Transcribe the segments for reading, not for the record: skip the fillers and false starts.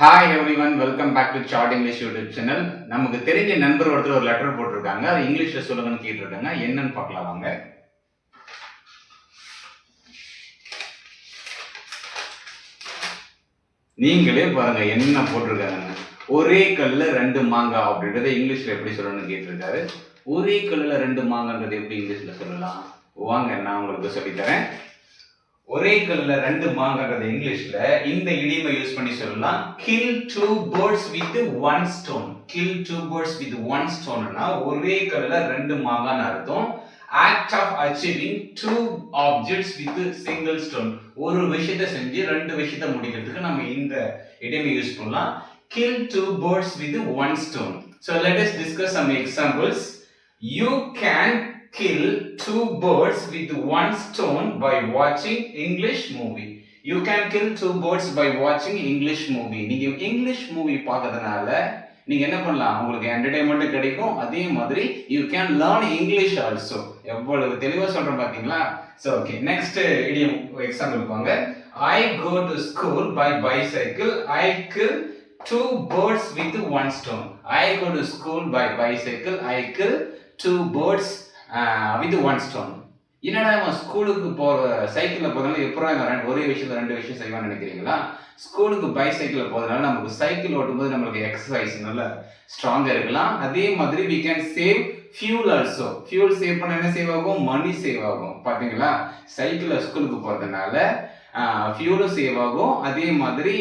Hi everyone, welcome back to chart English YouTube channel. நமக்கு தெரிஞ்ச நண்பர் ஒருத்தர் ஒரு லெட்டர் போட்டிருக்காங்க. அது இங்கிலீஷ்ல சொல்லுங்கன்னு கேட்டிருக்காங்க. என்னன்னு பார்க்கலாம் வாங்க. நீங்களே பாருங்க என்ன போட்டிருக்காங்க. ஒரே கல்லுல ரெண்டு மாங்காய் அப்படின்றத இங்கிலீஷ்ல எப்படி சொல்லணும்னு கேட்டிருக்காரு. ஒரே கல்லுல ரெண்டு மாங்கான்றது எப்படி இங்கிலீஷ்ல சொல்லலாம்? வாங்க நான் உங்களுக்கு சொல்லித்தரேன். ஒரே கல்லுல ரெண்டு மாங்கன்றது இங்கிலீஷ்ல இந்த இடியமை யூஸ் பண்ணி சொல்லலாம். kill two birds with one stone. kill two birds with one stoneனா ஒரே கல்லுல ரெண்டு மாங்கான்னு அர்த்தம். act of achieving two objects with single stone. ஒரு விஷயத்தை செஞ்சு ரெண்டு விஷயத்தை முடிக்கிறதுக்கு நம்ம இந்த இடியமை யூஸ் பண்ணலாம். kill two birds with one stone. So let us discuss some examples. You can kill two birds with one stone by watching English movie. You can kill two birds by watching English movie. நீங்க English movie பார்க்கிறதுனால நீங்க என்ன பண்ணலாம், உங்களுக்கு entertainment கிடைக்கும். அதே மாதிரி you can learn English also. எவ்வளவு தெளிவா சொல்றேன் பாத்தீங்களா? So okay, next idiom example போங்க. I go to school by bicycle. I kill two birds with one stone. I go to school by bicycle. I kill two birds with one stone. என்னடா அவன் ஸ்கூலுக்கு போற சைக்கிள்ல போறதுனால எப்பறம் ஒரே விஷயத்துல ரெண்டு விஷயம் செய்வான்னு நினைக்கிறீங்களா? ஸ்கூலுக்கு பைசைக்கிள்ல போறதுனால நமக்கு சைக்கிள் ஓட்டும்போது நம்மளுக்கு எக்ஸசைஸ் நல்லா ஸ்ட்ராங்கா இருக்கலாம். அதே மாதிரி we can save fuel also. fuel save பண்ண என்ன சேவ் ஆகும்? மணி சேவ் ஆகும். பாத்தீங்களா? சைக்கிள்ல ஸ்கூலுக்கு போறதுனால ஃபியூலும் சேவ் ஆகும், அதே மாதிரி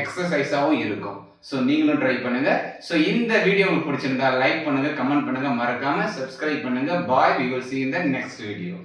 எக்ஸசைஸாவும் இருக்கும். ஸோ நீங்களும் ட்ரை பண்ணுங்க. ஸோ இந்த வீடியோ உங்களுக்கு பிடிச்சிருந்தா லைக் பண்ணுங்க, கமெண்ட் பண்ணுங்க, மறக்காம சப்ஸ்கிரைப் பண்ணுங்க. பாய், we will see in the next video.